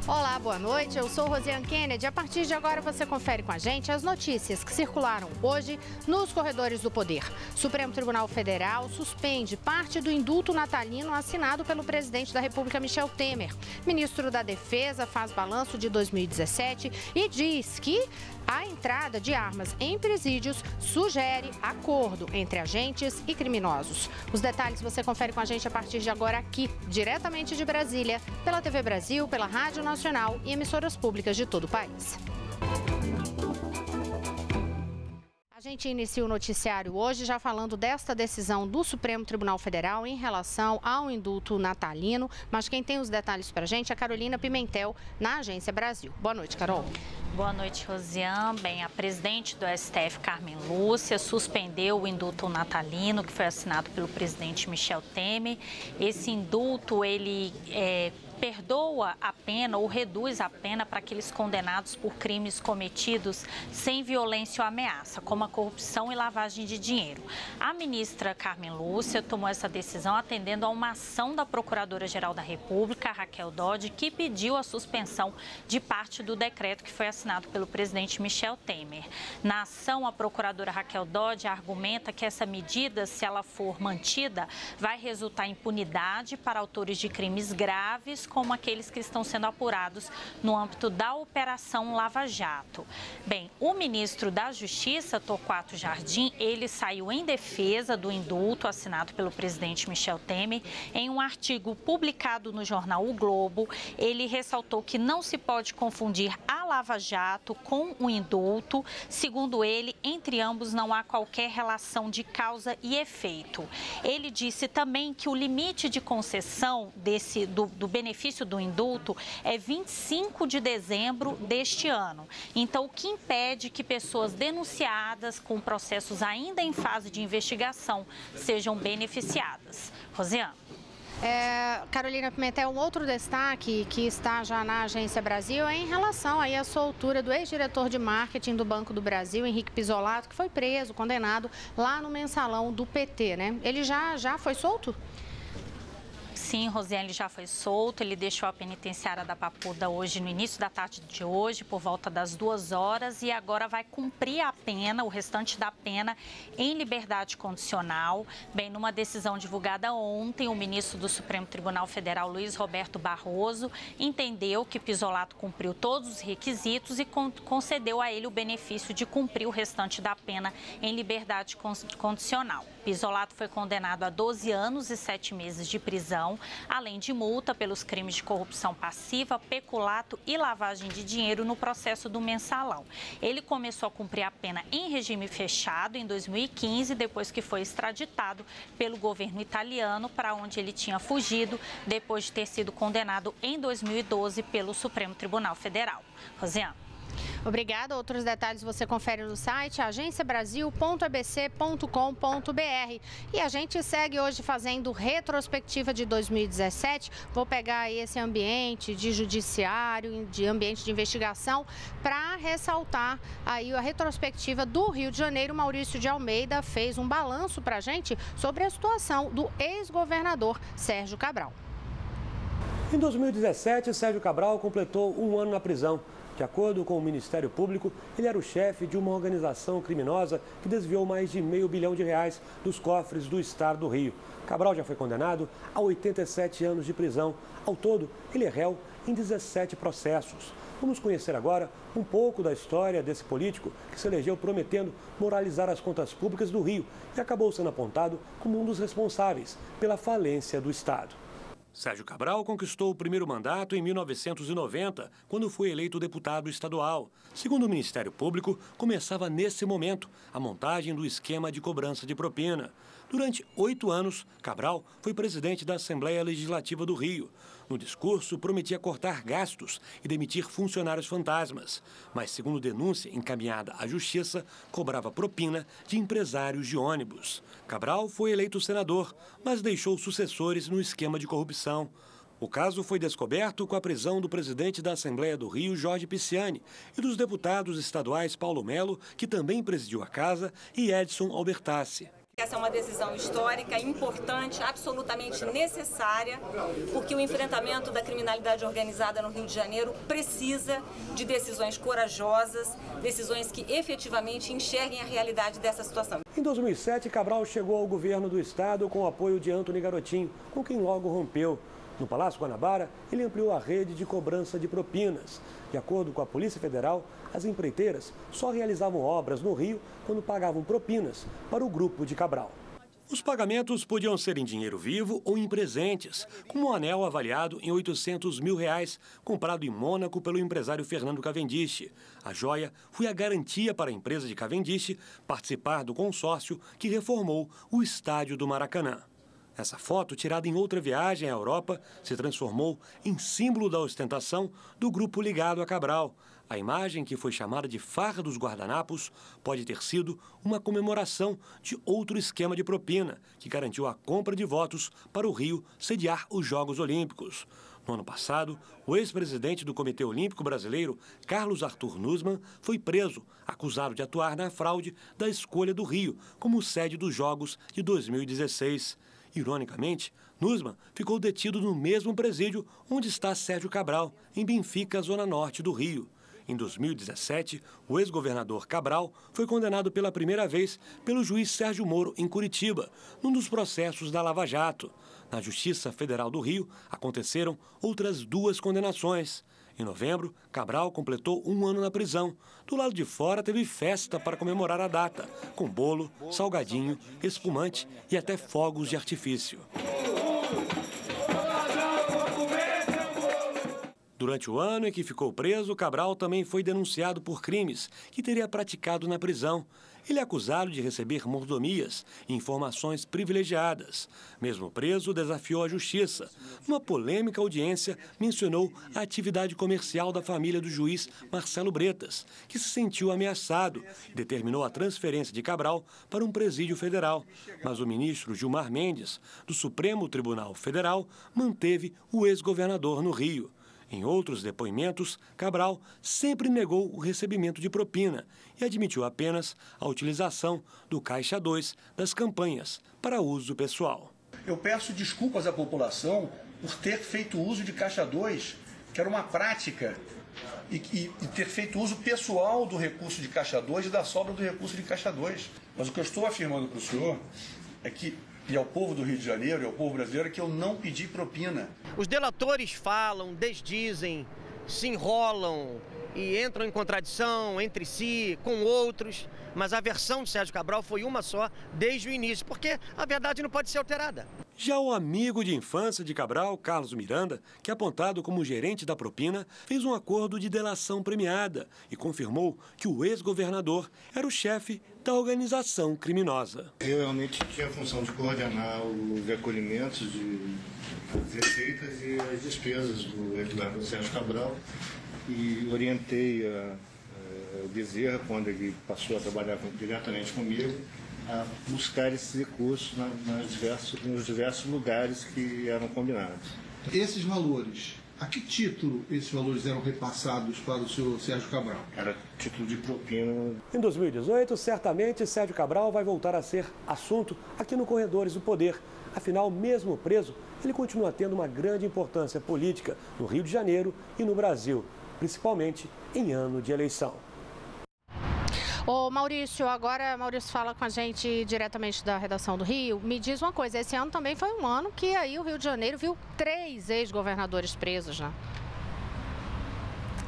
Olá, boa noite. Eu sou Rosiane Kennedy. A partir de agora você confere com a gente as notícias que circularam hoje nos corredores do poder. Supremo Tribunal Federal suspende parte do indulto natalino assinado pelo presidente da República, Michel Temer. Ministro da Defesa faz balanço de 2017 e diz que a entrada de armas em presídios sugere acordo entre agentes e criminosos. Os detalhes você confere com a gente a partir de agora aqui, diretamente de Brasília, pela TV Brasil, pela Rádio Nacional e emissoras públicas de todo o país. A gente inicia o noticiário hoje já falando desta decisão do Supremo Tribunal Federal em relação ao indulto natalino, mas quem tem os detalhes para a gente é a Carolina Pimentel, na Agência Brasil. Boa noite, Carol. Boa noite, Rosiane. Bem, a presidente do STF, Carmen Lúcia, suspendeu o indulto natalino que foi assinado pelo presidente Michel Temer. Esse indulto, ele perdoa a pena ou reduz a pena para aqueles condenados por crimes cometidos sem violência ou ameaça, como a corrupção e lavagem de dinheiro. A ministra Carmen Lúcia tomou essa decisão atendendo a uma ação da Procuradora-Geral da República, Raquel Dodge, que pediu a suspensão de parte do decreto que foi assinado pelo presidente Michel Temer. Na ação, a procuradora Raquel Dodge argumenta que essa medida, se ela for mantida, vai resultar em impunidade para autores de crimes graves, como aqueles que estão sendo apurados no âmbito da Operação Lava Jato. Bem, o ministro da Justiça, Torquato Jardim, ele saiu em defesa do indulto assinado pelo presidente Michel Temer. Em um artigo publicado no jornal O Globo, ele ressaltou que não se pode confundir a Lava Jato com o indulto. Segundo ele, entre ambos não há qualquer relação de causa e efeito. Ele disse também que o limite de concessão do benefício do indulto é 25 de dezembro deste ano. Então, o que impede que pessoas denunciadas com processos ainda em fase de investigação sejam beneficiadas? Rosiane. Carolina Pimentel, um outro destaque que está já na Agência Brasil é em relação aí à soltura do ex-diretor de marketing do Banco do Brasil, Henrique Pizzolatto, que foi preso, condenado lá no mensalão do PT, né? Ele já foi solto? Sim, Rosiane, já foi solto. Ele deixou a penitenciária da Papuda hoje, no início da tarde de hoje, por volta das 2 horas, e agora vai cumprir a pena, o restante da pena, em liberdade condicional. Bem, numa decisão divulgada ontem, o ministro do Supremo Tribunal Federal, Luiz Roberto Barroso, entendeu que Pizzolatto cumpriu todos os requisitos e concedeu a ele o benefício de cumprir o restante da pena em liberdade condicional. Pizzolatto foi condenado a 12 anos e 7 meses de prisão, além de multa pelos crimes de corrupção passiva, peculato e lavagem de dinheiro no processo do mensalão. Ele começou a cumprir a pena em regime fechado em 2015, depois que foi extraditado pelo governo italiano, para onde ele tinha fugido, depois de ter sido condenado em 2012 pelo Supremo Tribunal Federal. Rosiane. Obrigada. Outros detalhes você confere no site agenciabrasil.abc.com.br. E a gente segue hoje fazendo retrospectiva de 2017. Vou pegar aí esse ambiente de judiciário, de ambiente de investigação, para ressaltar aí a retrospectiva do Rio de Janeiro. Maurício de Almeida fez um balanço para a gente sobre a situação do ex-governador Sérgio Cabral. Em 2017, Sérgio Cabral completou 1 ano na prisão. De acordo com o Ministério Público, ele era o chefe de uma organização criminosa que desviou mais de R$500 milhão dos cofres do estado do Rio. Cabral já foi condenado a 87 anos de prisão. Ao todo, ele é réu em 17 processos. Vamos conhecer agora um pouco da história desse político que se elegeu prometendo moralizar as contas públicas do Rio e acabou sendo apontado como um dos responsáveis pela falência do estado. Sérgio Cabral conquistou o primeiro mandato em 1990, quando foi eleito deputado estadual. Segundo o Ministério Público, começava nesse momento a montagem do esquema de cobrança de propina. Durante 8 anos, Cabral foi presidente da Assembleia Legislativa do Rio. No discurso, prometia cortar gastos e demitir funcionários fantasmas. Mas, segundo denúncia encaminhada à Justiça, cobrava propina de empresários de ônibus. Cabral foi eleito senador, mas deixou sucessores no esquema de corrupção. O caso foi descoberto com a prisão do presidente da Assembleia do Rio, Jorge Pisciani, e dos deputados estaduais Paulo Melo, que também presidiu a casa, e Edson Albertassi. Essa é uma decisão histórica, importante, absolutamente necessária, porque o enfrentamento da criminalidade organizada no Rio de Janeiro precisa de decisões corajosas, decisões que efetivamente enxerguem a realidade dessa situação. Em 2007, Cabral chegou ao governo do estado com o apoio de Antony Garotinho, com quem logo rompeu. No Palácio Guanabara, ele ampliou a rede de cobrança de propinas. De acordo com a Polícia Federal, as empreiteiras só realizavam obras no Rio quando pagavam propinas para o grupo de Cabral. Os pagamentos podiam ser em dinheiro vivo ou em presentes, como um anel avaliado em R$800 mil, comprado em Mônaco pelo empresário Fernando Cavendish. A joia foi a garantia para a empresa de Cavendish participar do consórcio que reformou o estádio do Maracanã. Essa foto, tirada em outra viagem à Europa, se transformou em símbolo da ostentação do grupo ligado a Cabral. A imagem, que foi chamada de Farra dos Guardanapos, pode ter sido uma comemoração de outro esquema de propina, que garantiu a compra de votos para o Rio sediar os Jogos Olímpicos. No ano passado, o ex-presidente do Comitê Olímpico Brasileiro, Carlos Arthur Nussmann, foi preso, acusado de atuar na fraude da escolha do Rio como sede dos Jogos de 2016. Ironicamente, Nussmann ficou detido no mesmo presídio onde está Sérgio Cabral, em Benfica, zona norte do Rio. Em 2017, o ex-governador Cabral foi condenado pela primeira vez pelo juiz Sérgio Moro, em Curitiba, num dos processos da Lava Jato. Na Justiça Federal do Rio, aconteceram outras 2 condenações. Em novembro, Cabral completou 1 ano na prisão. Do lado de fora, teve festa para comemorar a data, com bolo, salgadinho, espumante e até fogos de artifício. Durante o ano em que ficou preso, Cabral também foi denunciado por crimes que teria praticado na prisão. Ele é acusado de receber mordomias e informações privilegiadas. Mesmo preso, desafiou a justiça. Numa polêmica audiência, mencionou a atividade comercial da família do juiz Marcelo Bretas, que se sentiu ameaçado e determinou a transferência de Cabral para um presídio federal. Mas o ministro Gilmar Mendes, do Supremo Tribunal Federal, manteve o ex-governador no Rio. Em outros depoimentos, Cabral sempre negou o recebimento de propina e admitiu apenas a utilização do Caixa 2 das campanhas para uso pessoal. Eu peço desculpas à população por ter feito uso de Caixa 2, que era uma prática, e ter feito uso pessoal do recurso de Caixa 2 e da sobra do recurso de Caixa 2. Mas o que eu estou afirmando para o senhor é que, e ao povo do Rio de Janeiro, e ao povo brasileiro, que eu não pedi propina. Os delatores falam, desdizem, se enrolam e entram em contradição entre si, com outros, mas a versão de Sérgio Cabral foi uma só desde o início, porque a verdade não pode ser alterada. Já o amigo de infância de Cabral, Carlos Miranda, que é apontado como gerente da propina, fez um acordo de delação premiada e confirmou que o ex-governador era o chefe da organização criminosa. Eu realmente tinha a função de coordenar os recolhimentos de receitas e as despesas do ex-governador Sérgio Cabral e orientei o Bezerra, quando ele passou a trabalhar diretamente comigo, a buscar esses recursos nos diversos lugares que eram combinados. Esses valores, a que título esses valores eram repassados para o senhor Sérgio Cabral? Era título de propina. Em 2018, certamente Sérgio Cabral vai voltar a ser assunto aqui no Corredores do Poder. Afinal, mesmo preso, ele continua tendo uma grande importância política no Rio de Janeiro e no Brasil, principalmente em ano de eleição. Ô Maurício, agora Maurício fala com a gente diretamente da redação do Rio. Me diz uma coisa, esse ano também foi um ano que aí o Rio de Janeiro viu 3 ex-governadores presos, né?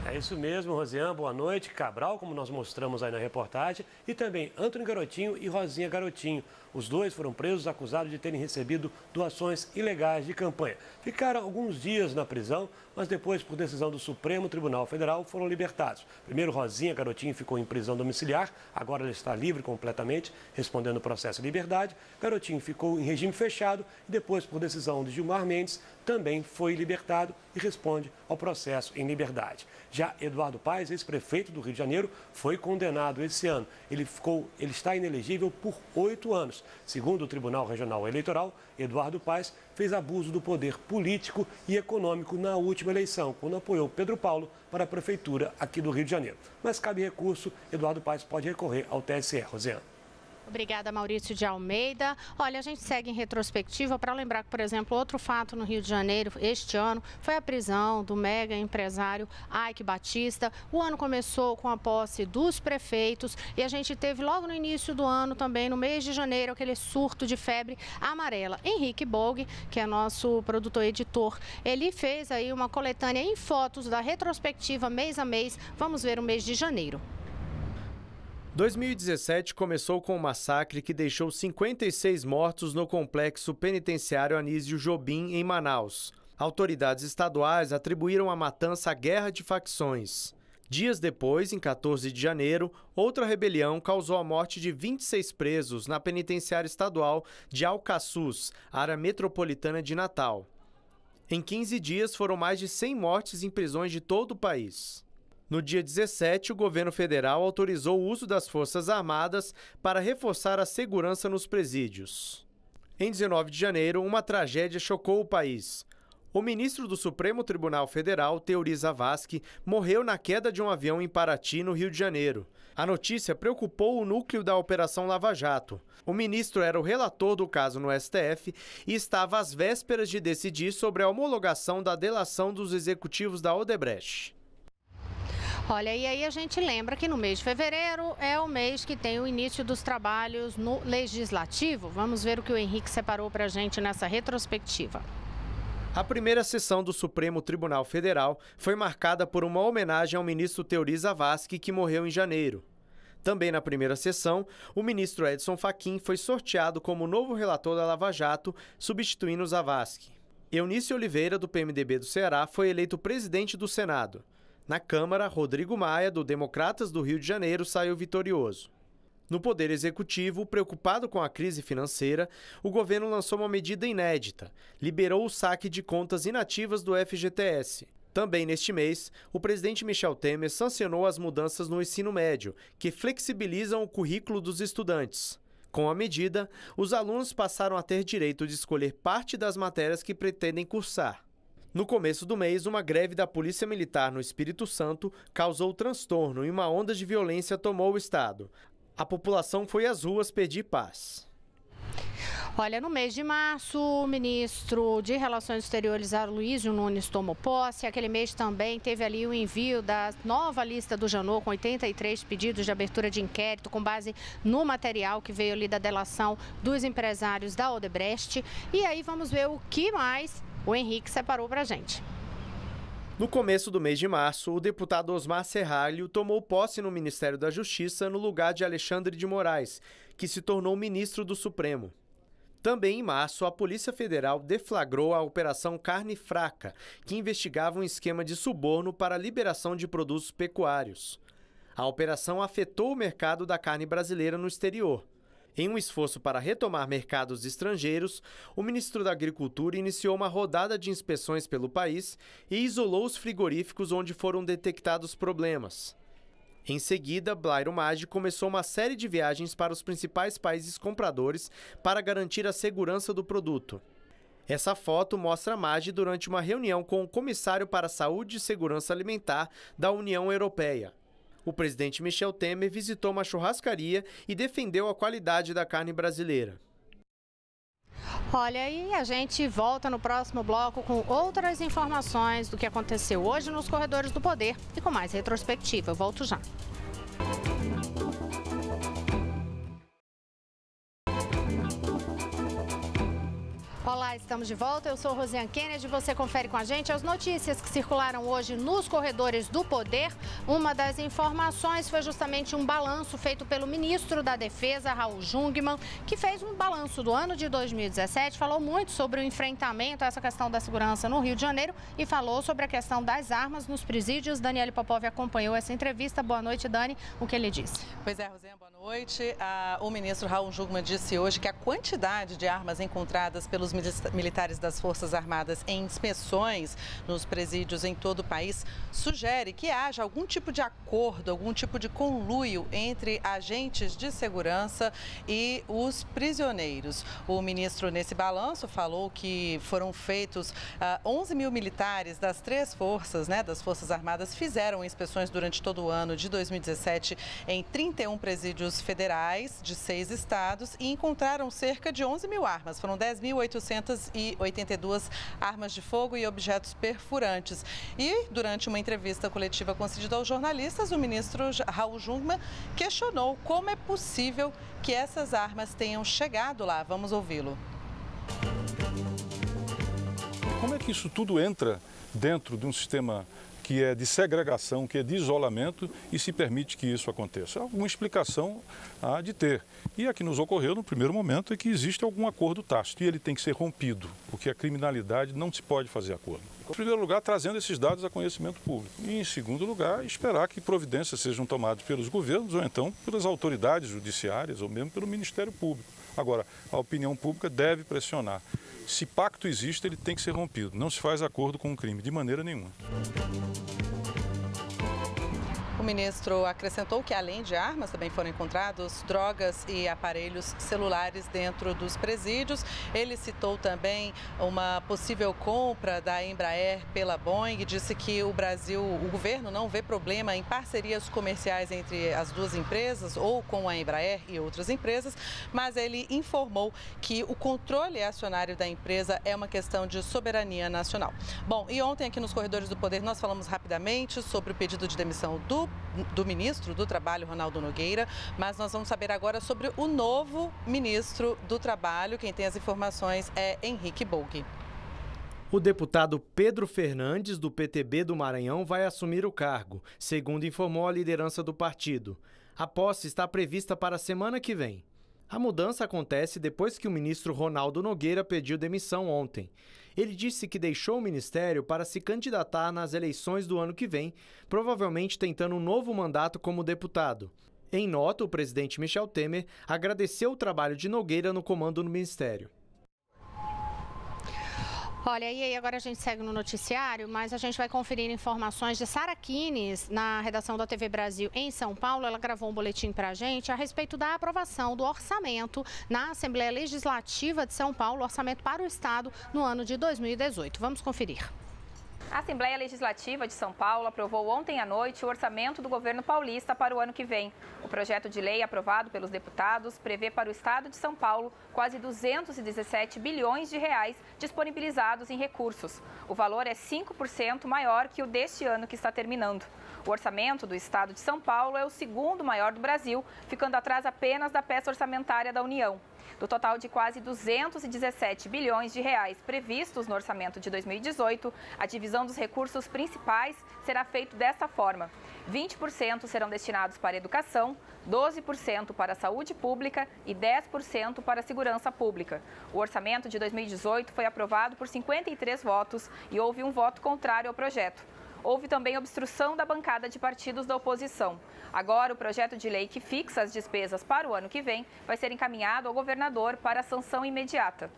É isso mesmo, Rosiane, boa noite. Cabral, como nós mostramos aí na reportagem, e também Antony Garotinho e Rosinha Garotinho. Os dois foram presos acusados de terem recebido doações ilegais de campanha. Ficaram alguns dias na prisão, mas depois, por decisão do Supremo Tribunal Federal, foram libertados. Primeiro, Rosinha Garotinho ficou em prisão domiciliar, agora ele está livre completamente, respondendo o processo de liberdade. Garotinho ficou em regime fechado e depois, por decisão de Gilmar Mendes, também foi libertado e responde ao processo em liberdade. Já Eduardo Paes, ex-prefeito do Rio de Janeiro, foi condenado esse ano. Ele está inelegível por 8 anos. Segundo o Tribunal Regional Eleitoral, Eduardo Paes fez abuso do poder político e econômico na última eleição, quando apoiou Pedro Paulo para a prefeitura aqui do Rio de Janeiro. Mas cabe recurso, Eduardo Paes pode recorrer ao TSE. Rosiane. Obrigada, Maurício de Almeida. Olha, a gente segue em retrospectiva para lembrar que, por exemplo, outro fato no Rio de Janeiro este ano foi a prisão do mega empresário Eike Batista. O ano começou com a posse dos prefeitos e a gente teve logo no início do ano, também no mês de janeiro, aquele surto de febre amarela. Henrique Bolg, que é nosso produtor editor, ele fez aí uma coletânea em fotos da retrospectiva mês a mês. Vamos ver o mês de janeiro. 2017 começou com um massacre que deixou 56 mortos no complexo penitenciário Anísio Jobim, em Manaus. Autoridades estaduais atribuíram a matança à guerra de facções. Dias depois, em 14 de janeiro, outra rebelião causou a morte de 26 presos na penitenciária estadual de Alcaçuz, área metropolitana de Natal. Em 15 dias, foram mais de 100 mortes em prisões de todo o país. No dia 17, o governo federal autorizou o uso das Forças Armadas para reforçar a segurança nos presídios. Em 19 de janeiro, uma tragédia chocou o país. O ministro do Supremo Tribunal Federal, Teori Zavascki, morreu na queda de um avião em Paraty, no Rio de Janeiro. A notícia preocupou o núcleo da Operação Lava Jato. O ministro era o relator do caso no STF e estava às vésperas de decidir sobre a homologação da delação dos executivos da Odebrecht. Olha, e aí a gente lembra que no mês de fevereiro é o mês que tem o início dos trabalhos no Legislativo. Vamos ver o que o Henrique separou para a gente nessa retrospectiva. A primeira sessão do Supremo Tribunal Federal foi marcada por uma homenagem ao ministro Teori Zavascki, que morreu em janeiro. Também na primeira sessão, o ministro Edson Fachin foi sorteado como novo relator da Lava Jato, substituindo Zavascki. Eunice Oliveira, do PMDB do Ceará, foi eleito presidente do Senado. Na Câmara, Rodrigo Maia, do Democratas do Rio de Janeiro, saiu vitorioso. No Poder Executivo, preocupado com a crise financeira, o governo lançou uma medida inédita: liberou o saque de contas inativas do FGTS. Também neste mês, o presidente Michel Temer sancionou as mudanças no ensino médio, que flexibilizam o currículo dos estudantes. Com a medida, os alunos passaram a ter direito de escolher parte das matérias que pretendem cursar. No começo do mês, uma greve da Polícia Militar no Espírito Santo causou transtorno e uma onda de violência tomou o estado. A população foi às ruas pedir paz. Olha, no mês de março, o ministro de Relações Exteriores, Aloysio Nunes, tomou posse. Aquele mês também teve ali o envio da nova lista do Janot, com 83 pedidos de abertura de inquérito, com base no material que veio ali da delação dos empresários da Odebrecht. E aí vamos ver o que mais o Henrique separou para a gente. No começo do mês de março, o deputado Osmar Serralho tomou posse no Ministério da Justiça no lugar de Alexandre de Moraes, que se tornou ministro do Supremo. Também em março, a Polícia Federal deflagrou a Operação Carne Fraca, que investigava um esquema de suborno para a liberação de produtos pecuários. A operação afetou o mercado da carne brasileira no exterior. Em um esforço para retomar mercados estrangeiros, o ministro da Agricultura iniciou uma rodada de inspeções pelo país e isolou os frigoríficos onde foram detectados problemas. Em seguida, Blairo Maggi começou uma série de viagens para os principais países compradores para garantir a segurança do produto. Essa foto mostra Maggi durante uma reunião com o comissário para a Saúde e Segurança Alimentar da União Europeia. O presidente Michel Temer visitou uma churrascaria e defendeu a qualidade da carne brasileira. Olha, e a gente volta no próximo bloco com outras informações do que aconteceu hoje nos corredores do poder e com mais retrospectiva. Eu volto já. Olá, estamos de volta. Eu sou Rosiane Kennedy. Você confere com a gente as notícias que circularam hoje nos corredores do poder. Uma das informações foi justamente um balanço feito pelo ministro da Defesa, Raul Jungmann, que fez um balanço do ano de 2017, falou muito sobre o enfrentamento a essa questão da segurança no Rio de Janeiro e falou sobre a questão das armas nos presídios. Daniele Popov acompanhou essa entrevista. Boa noite, Dani. O que ele disse? Pois é, Rosiane, boa noite. O ministro Raul Jungmann disse hoje que a quantidade de armas encontradas pelos militares das Forças Armadas em inspeções nos presídios em todo o país sugere que haja algum tipo de acordo, algum tipo de conluio entre agentes de segurança e os prisioneiros. O ministro, nesse balanço, falou que foram feitos 11 mil militares das três forças, das Forças Armadas, fizeram inspeções durante todo o ano de 2017 em 31 presídios federais de 6 estados e encontraram cerca de 11 mil armas. Foram 10.882 armas de fogo e objetos perfurantes. E, durante uma entrevista coletiva concedida aos jornalistas, o ministro Raul Jungmann questionou como é possível que essas armas tenham chegado lá. Vamos ouvi-lo. Como é que isso tudo entra dentro de um sistema que é de segregação, que é de isolamento e se permite que isso aconteça? Alguma explicação há de ter. E a que nos ocorreu no primeiro momento é que existe algum acordo tácito e ele tem que ser rompido, porque a criminalidade não se pode fazer acordo. Em primeiro lugar, trazendo esses dados a conhecimento público. E, em segundo lugar, esperar que providências sejam tomadas pelos governos ou então pelas autoridades judiciárias ou mesmo pelo Ministério Público. Agora, a opinião pública deve pressionar. Se pacto existe, ele tem que ser rompido. Não se faz acordo com o crime, de maneira nenhuma. O ministro acrescentou que, além de armas, também foram encontrados drogas e aparelhos celulares dentro dos presídios. Ele citou também uma possível compra da Embraer pela Boeing e disse que o governo não vê problema em parcerias comerciais entre as duas empresas ou com a Embraer e outras empresas, mas ele informou que o controle acionário da empresa é uma questão de soberania nacional. Bom, e ontem aqui nos Corredores do Poder nós falamos rapidamente sobre o pedido de demissão do ministro do Trabalho, Ronaldo Nogueira, mas nós vamos saber agora sobre o novo ministro do Trabalho. Quem tem as informações é Henrique Bolg. O deputado Pedro Fernandes, do PTB do Maranhão, vai assumir o cargo, segundo informou a liderança do partido. A posse está prevista para a semana que vem. A mudança acontece depois que o ministro Ronaldo Nogueira pediu demissão ontem. Ele disse que deixou o ministério para se candidatar nas eleições do ano que vem, provavelmente tentando um novo mandato como deputado. Em nota, o presidente Michel Temer agradeceu o trabalho de Nogueira no comando do ministério. Olha, e aí agora a gente segue no noticiário, mas a gente vai conferir informações de Sara Kines, na redação da TV Brasil em São Paulo. Ela gravou um boletim para a gente a respeito da aprovação do orçamento na Assembleia Legislativa de São Paulo, orçamento para o Estado no ano de 2018. Vamos conferir. A Assembleia Legislativa de São Paulo aprovou ontem à noite o orçamento do governo paulista para o ano que vem. O projeto de lei aprovado pelos deputados prevê para o estado de São Paulo quase 217 bilhões de reais disponibilizados em recursos. O valor é 5% maior que o deste ano que está terminando. O orçamento do estado de São Paulo é o segundo maior do Brasil, ficando atrás apenas da peça orçamentária da União. Do total de quase 217 bilhões de reais previstos no orçamento de 2018, a divisão dos recursos principais será feita desta forma: 20% serão destinados para a educação, 12% para a saúde pública e 10% para a segurança pública. O orçamento de 2018 foi aprovado por 53 votos e houve um voto contrário ao projeto. Houve também obstrução da bancada de partidos da oposição. Agora, o projeto de lei que fixa as despesas para o ano que vem vai ser encaminhado ao governador para a sanção imediata.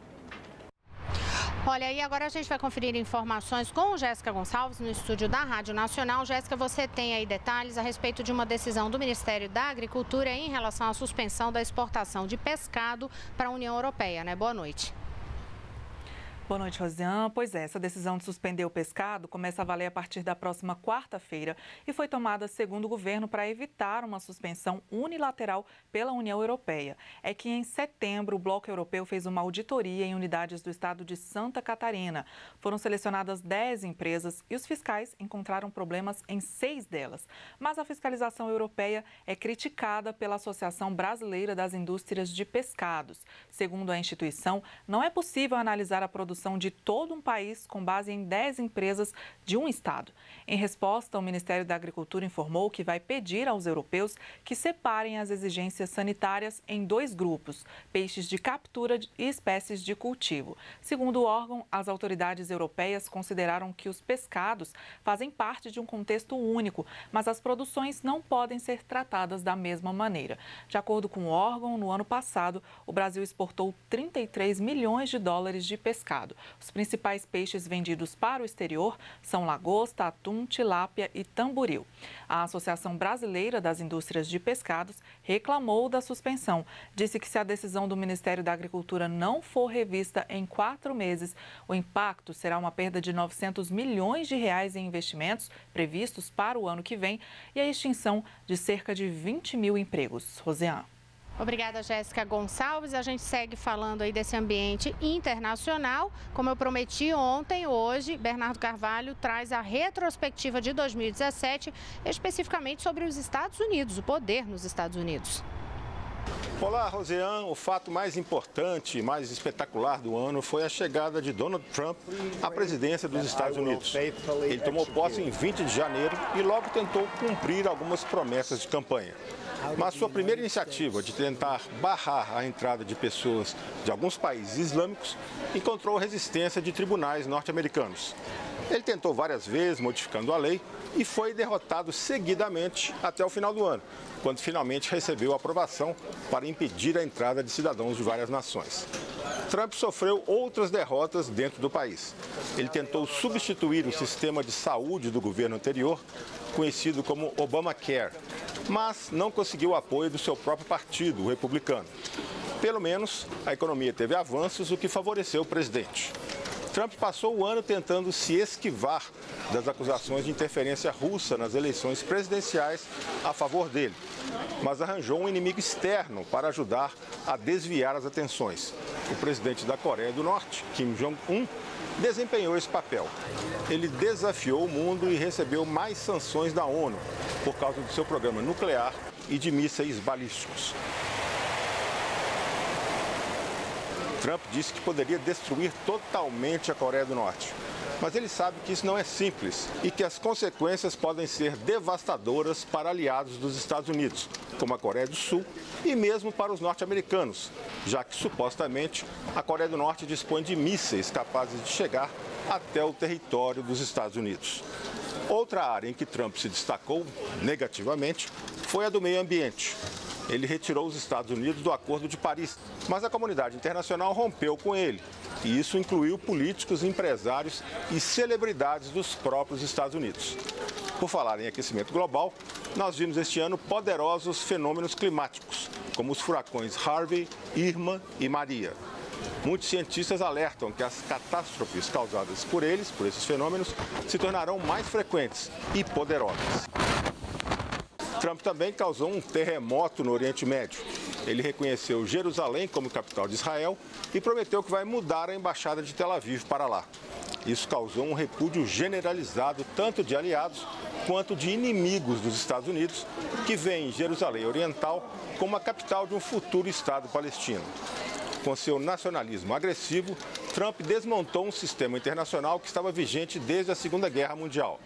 Olha, e agora a gente vai conferir informações com Jéssica Gonçalves no estúdio da Rádio Nacional. Jéssica, você tem aí detalhes a respeito de uma decisão do Ministério da Agricultura em relação à suspensão da exportação de pescado para a União Europeia, né? Boa noite. Boa noite, Rosiane. Pois é, essa decisão de suspender o pescado começa a valer a partir da próxima quarta-feira e foi tomada, segundo o governo, para evitar uma suspensão unilateral pela União Europeia. É que em setembro o Bloco Europeu fez uma auditoria em unidades do estado de Santa Catarina. Foram selecionadas 10 empresas e os fiscais encontraram problemas em 6 delas. Mas a fiscalização europeia é criticada pela Associação Brasileira das Indústrias de Pescados. Segundo a instituição, não é possível analisar a produção produção de todo um país com base em 10 empresas de um estado. Em resposta, o Ministério da Agricultura informou que vai pedir aos europeus que separem as exigências sanitárias em 2 grupos, peixes de captura e espécies de cultivo. Segundo o órgão, as autoridades europeias consideraram que os pescados fazem parte de um contexto único, mas as produções não podem ser tratadas da mesma maneira. De acordo com o órgão, no ano passado, o Brasil exportou 33 milhões de dólares de pescado. Os principais peixes vendidos para o exterior são lagosta, atum, tilápia e tamboril. A Associação Brasileira das Indústrias de Pescados reclamou da suspensão. Disse que se a decisão do Ministério da Agricultura não for revista em 4 meses, o impacto será uma perda de 900 milhões de reais em investimentos previstos para o ano que vem e a extinção de cerca de 20 mil empregos. Rosiane. Obrigada, Jéssica Gonçalves. A gente segue falando aí desse ambiente internacional. Como eu prometi ontem, hoje, Bernardo Carvalho traz a retrospectiva de 2017, especificamente sobre os Estados Unidos, o poder nos Estados Unidos. Olá, Rosiane. O fato mais importante, mais espetacular do ano foi a chegada de Donald Trump à presidência dos Estados Unidos. Ele tomou posse em 20 de janeiro e logo tentou cumprir algumas promessas de campanha. Mas sua primeira iniciativa de tentar barrar a entrada de pessoas de alguns países islâmicos encontrou resistência de tribunais norte-americanos. Ele tentou várias vezes, modificando a lei, e foi derrotado seguidamente até o final do ano, quando finalmente recebeu aprovação para impedir a entrada de cidadãos de várias nações. Trump sofreu outras derrotas dentro do país. Ele tentou substituir o sistema de saúde do governo anterior, conhecido como Obamacare, mas não conseguiu o apoio do seu próprio partido, o republicano. Pelo menos, a economia teve avanços, o que favoreceu o presidente. Trump passou o ano tentando se esquivar das acusações de interferência russa nas eleições presidenciais a favor dele, mas arranjou um inimigo externo para ajudar a desviar as atenções. O presidente da Coreia do Norte, Kim Jong-un, desempenhou esse papel. Ele desafiou o mundo e recebeu mais sanções da ONU por causa do seu programa nuclear e de mísseis balísticos. Trump disse que poderia destruir totalmente a Coreia do Norte. Mas ele sabe que isso não é simples e que as consequências podem ser devastadoras para aliados dos Estados Unidos, como a Coreia do Sul, e mesmo para os norte-americanos, já que supostamente a Coreia do Norte dispõe de mísseis capazes de chegar até o território dos Estados Unidos. Outra área em que Trump se destacou negativamente foi a do meio ambiente. Ele retirou os Estados Unidos do Acordo de Paris, mas a comunidade internacional rompeu com ele. E isso incluiu políticos, empresários e celebridades dos próprios Estados Unidos. Por falar em aquecimento global, nós vimos este ano poderosos fenômenos climáticos, como os furacões Harvey, Irma e Maria. Muitos cientistas alertam que as catástrofes causadas por esses fenômenos, se tornarão mais frequentes e poderosas. Trump também causou um terremoto no Oriente Médio. Ele reconheceu Jerusalém como capital de Israel e prometeu que vai mudar a embaixada de Tel Aviv para lá. Isso causou um repúdio generalizado tanto de aliados quanto de inimigos dos Estados Unidos, que veem Jerusalém Oriental como a capital de um futuro Estado palestino. Com seu nacionalismo agressivo, Trump desmontou um sistema internacional que estava vigente desde a Segunda Guerra Mundial.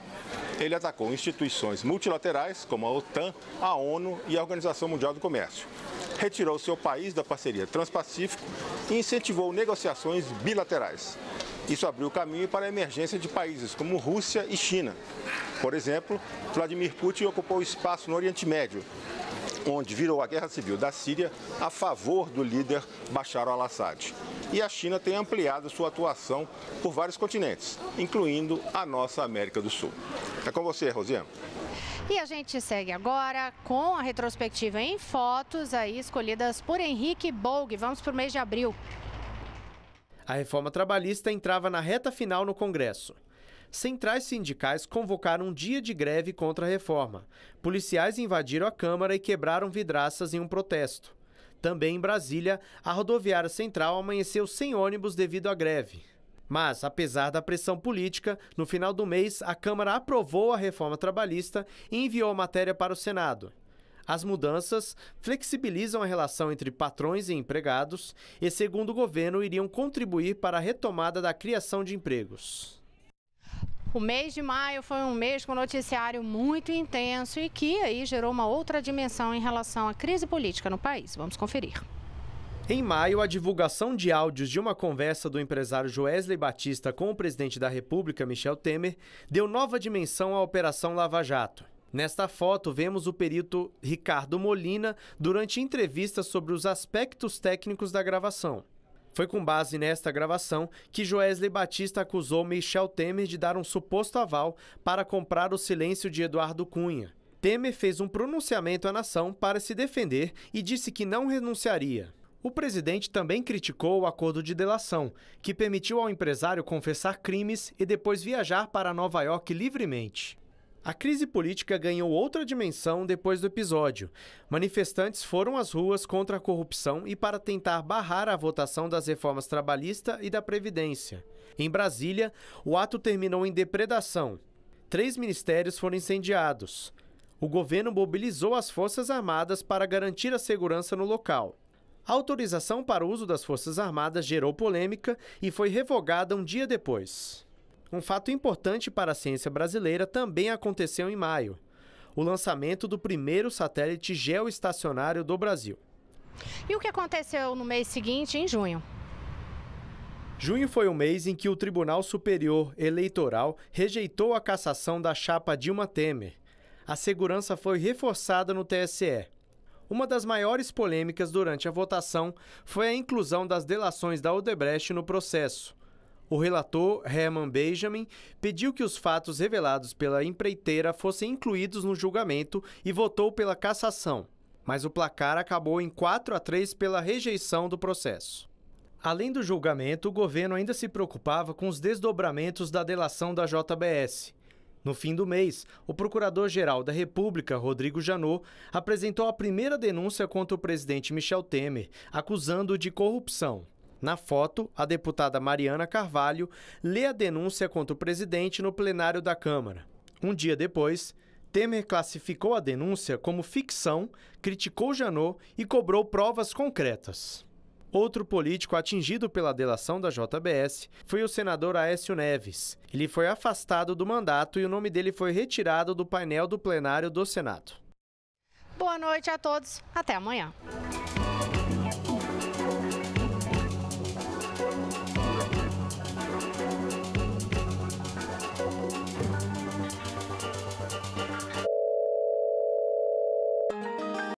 Ele atacou instituições multilaterais, como a OTAN, a ONU e a Organização Mundial do Comércio. Retirou seu país da parceria Transpacífico e incentivou negociações bilaterais. Isso abriu caminho para a emergência de países como Rússia e China. Por exemplo, Vladimir Putin ocupou espaço no Oriente Médio, onde virou a guerra civil da Síria a favor do líder Bashar al-Assad. E a China tem ampliado sua atuação por vários continentes, incluindo a nossa América do Sul. É com você, Rosiane. E a gente segue agora com a retrospectiva em fotos aí escolhidas por Henrique Bolg. Vamos para o mês de abril. A reforma trabalhista entrava na reta final no Congresso. Centrais sindicais convocaram um dia de greve contra a reforma. Policiais invadiram a Câmara e quebraram vidraças em um protesto. Também em Brasília, a rodoviária central amanheceu sem ônibus devido à greve. Mas, apesar da pressão política, no final do mês, a Câmara aprovou a reforma trabalhista e enviou a matéria para o Senado. As mudanças flexibilizam a relação entre patrões e empregados e, segundo o governo, iriam contribuir para a retomada da criação de empregos. O mês de maio foi um mês com noticiário muito intenso e que aí gerou uma outra dimensão em relação à crise política no país. Vamos conferir. Em maio, a divulgação de áudios de uma conversa do empresário Joesley Batista com o presidente da República, Michel Temer, deu nova dimensão à Operação Lava Jato. Nesta foto, vemos o perito Ricardo Molina durante entrevistas sobre os aspectos técnicos da gravação. Foi com base nesta gravação que Joesley Batista acusou Michel Temer de dar um suposto aval para comprar o silêncio de Eduardo Cunha. Temer fez um pronunciamento à nação para se defender e disse que não renunciaria. O presidente também criticou o acordo de delação, que permitiu ao empresário confessar crimes e depois viajar para Nova York livremente. A crise política ganhou outra dimensão depois do episódio. Manifestantes foram às ruas contra a corrupção e para tentar barrar a votação das reformas trabalhista e da Previdência. Em Brasília, o ato terminou em depredação. 3 ministérios foram incendiados. O governo mobilizou as Forças Armadas para garantir a segurança no local. A autorização para o uso das Forças Armadas gerou polêmica e foi revogada um dia depois. Um fato importante para a ciência brasileira também aconteceu em maio: o lançamento do primeiro satélite geoestacionário do Brasil. E o que aconteceu no mês seguinte, em junho? Junho foi o mês em que o Tribunal Superior Eleitoral rejeitou a cassação da chapa Dilma Temer. A segurança foi reforçada no TSE. Uma das maiores polêmicas durante a votação foi a inclusão das delações da Odebrecht no processo. O relator, Herman Benjamin, pediu que os fatos revelados pela empreiteira fossem incluídos no julgamento e votou pela cassação, mas o placar acabou em 4-3 pela rejeição do processo. Além do julgamento, o governo ainda se preocupava com os desdobramentos da delação da JBS. No fim do mês, o Procurador-Geral da República, Rodrigo Janot, apresentou a primeira denúncia contra o presidente Michel Temer, acusando-o de corrupção. Na foto, a deputada Mariana Carvalho lê a denúncia contra o presidente no plenário da Câmara. Um dia depois, Temer classificou a denúncia como ficção, criticou Janot e cobrou provas concretas. Outro político atingido pela delação da JBS foi o senador Aécio Neves. Ele foi afastado do mandato e o nome dele foi retirado do painel do plenário do Senado. Boa noite a todos. Até amanhã.